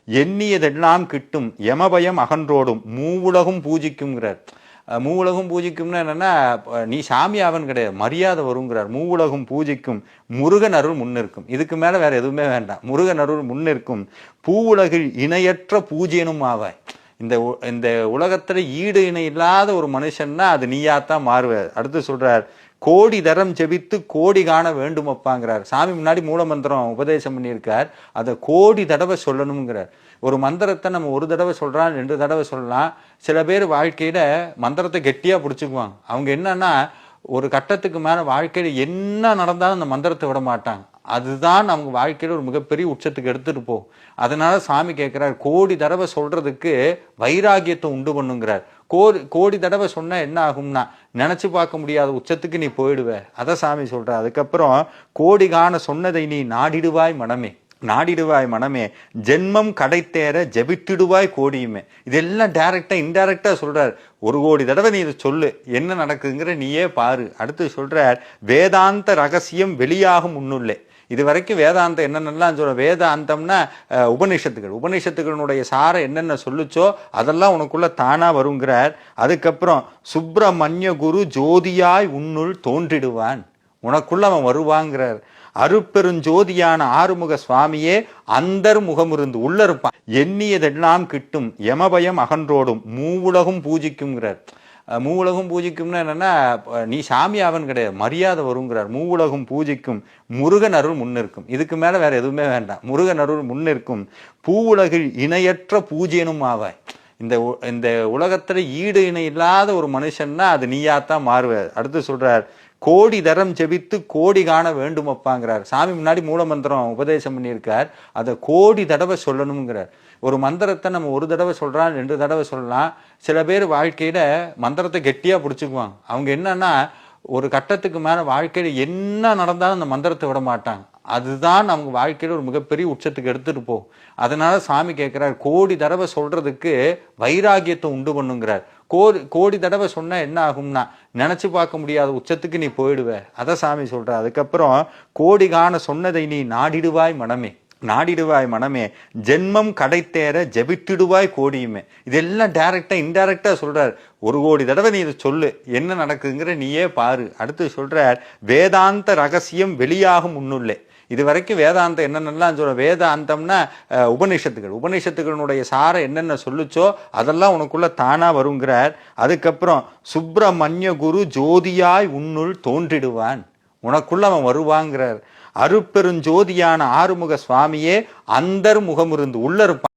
எண்ணியதெல்லாம் கிட்டும் யமபயம் அகன்றோடும் மூவுலகும் பூஜிக்கும்ங்கிறார். மூவுலகும் பூஜிக்கும்னா என்னன்னா, நீ சாமி ஆவன் கிடையாது, மரியாதை வருங்கிறார். மூவுலகும் பூஜிக்கும் முருகன் அருள் முன்னிற்கும். இதுக்கு மேல வேற எதுவுமே வேண்டாம். முருகன் அருள் முன்னிற்கும் பூவுலகில் இணையற்ற பூஜ்யனும் ஆவாய். இந்த உலகத்துல ஈடு இணை இல்லாத ஒரு மனுஷன்னா அது நீயாத்தான் மாறுவ. அடுத்து சொல்றார், கோடி தரம் ஜெபித்து கோடி காண வேண்டும் அப்பாங்கிறார். சாமி முன்னாடி மூலமந்திரம் உபதேசம் பண்ணியிருக்கார், அதை கோடி தடவை சொல்லணுங்கிறார். ஒரு மந்திரத்தை நம்ம ஒரு தடவை சொல்றான், 2 தடவை சொல்லலாம். சில பேர் வாழ்க்கையில மந்திரத்தை கெட்டியா பிடிச்சுக்குவாங்க. அவங்க என்னன்னா, ஒரு கட்டத்துக்கு மேல வாழ்க்கையில என்ன நடந்தாலும் அந்த மந்திரத்தை விட மாட்டாங்க. அதுதான் அவங்க வாழ்க்கையில ஒரு மிகப்பெரிய உச்சத்துக்கு எடுத்துட்டு போகும். அதனால சாமி கேட்கிறார், கோடி தடவை சொல்றதுக்கு வைராகியத்தை உண்டு பண்ணுங்கிறார். கோடி தடவை சொன்னா என்ன ஆகும்னா, நினைச்சு பார்க்க முடியாத உச்சத்துக்கு நீ போயிடுவ. அத சாமி சொல்ற. அதுக்கப்புறம் கோடி காண சொன்னதை நீ நாடிடுவாய் மனமே, நாடிடுவாய் மனமே, ஜென்மம் கடைத்தேற ஜெபித்திடுவாய் கோடியுமே. இதெல்லாம் டைரக்டா இன்டைரக்டா சொல்றார். 1 கோடி தடவை நீ இதை சொல்லு, என்ன நடக்குதுங்கிற நீயே பாரு. அடுத்து சொல்றார், வேதாந்த ரகசியம் வெளியாகும் முன்னுள்ளே. இது வரைக்கும் வேதாந்தம் என்னென்னலாம் சொல்ற, வேதாந்தம்னா உபநிஷத்துக்களுடைய சாரம் என்னென்ன சொல்லுச்சோ அதெல்லாம் உனக்குள்ள தானா வருங்கிறார். அதுக்கப்புறம் சுப்பிரமணிய குரு ஜோதியாய் உன்னுள் தோன்றிடுவான், உனக்குள்ள அவன் வருவாங்கிறார். அருப்பெருஞ்சோதியான ஆறுமுக சுவாமியே அந்தர் முகமிருந்து உள்ள இருப்பான். எண்ணியதெல்லாம் கிட்டும் யமபயம் அகன்றோடும் மூவுலகும் பூஜிக்கும்ங்கிறார். மூவுலகும் பூஜிக்கும்னா என்னன்னா, நீ சாமி ஆவன் கிடையாது, மரியாதை வருங்கிறார். மூவுலகும் பூஜிக்கும் முருகன் அருள் முன்னிற்கும். இதுக்கு மேல வேற எதுவுமே வேண்டாம். முருகன் அருள் முன்னிற்கும் பூவுலகில் இணையற்ற பூஜ்யனும் ஆவாய். இந்த உலகத்துல ஈடு இணை இல்லாத ஒரு மனுஷன்னா அது நீயாத்தான் மாறுவ. அடுத்து சொல்றார், கோடி தரம் ஜெபித்து கோடி காண வேண்டும் அப்பாங்கிறார். சாமி முன்னாடி மூலமந்திரம் உபதேசம் பண்ணியிருக்கார், அதை கோடி தடவை சொல்லணுங்கிறார். ஒரு மந்திரத்தை நம்ம ஒரு தடவை சொல்றான், 2 தடவை சொல்லலாம். சில பேர் வாழ்க்கையில மந்திரத்தை கெட்டியா பிடிச்சுக்குவாங்க. அவங்க என்னன்னா, ஒரு கட்டத்துக்கு மேல வாழ்க்கையில என்ன நடந்தாலும் அந்த மந்திரத்தை விட மாட்டாங்க. அதுதான் அவங்க வாழ்க்கையில ஒரு மிகப்பெரிய உச்சத்துக்கு எடுத்துட்டு போகும். அதனால சாமி கேட்கிறார், கோடி தடவை சொல்றதுக்கு வைராகியத்தை உண்டு பண்ணுங்கிறார். கோடி தடவை சொன்னா என்ன ஆகும்னா, நினைச்சு பார்க்க முடியாத உச்சத்துக்கு நீ போயிடுவ. அத சாமி சொல்ற. அதுக்கப்புறம் கோடி காண சொன்னதை நீ நாடிடுவாய் மனமே, நாடிடுவாய் மனமே, ஜென்மம் கடைத்தேற ஜெபித்திடுவாய் கோடியுமே. இதெல்லாம் டைரக்டா இன்டைரக்டா சொல்றார். 1 கோடி தடவை நீ இதை சொல்லு, என்ன நடக்குதுங்கிற நீயே பாரு. அடுத்து சொல்றார், வேதாந்த ரகசியம் வெளியாகும் முன்னுள்ளே. இது வரைக்கும் வேதாந்தம் என்னென்னலாம் சொல்ற, வேதாந்தம்னா உபநிஷத்துக்களுடைய சாரம் என்னென்ன சொல்லுச்சோ அதெல்லாம் உனக்குள்ள தானா வருங்கிறார். அதுக்கப்புறம் சுப்பிரமணிய குரு ஜோதியாய் உன்னுள் தோன்றிடுவான், உனக்குள்ள அவன் வருவாங்கிறார். அருப்பெருஞ்சோதியான ஆறுமுக சுவாமியே அந்தர் முகமிருந்து உள்ள இருப்பான்.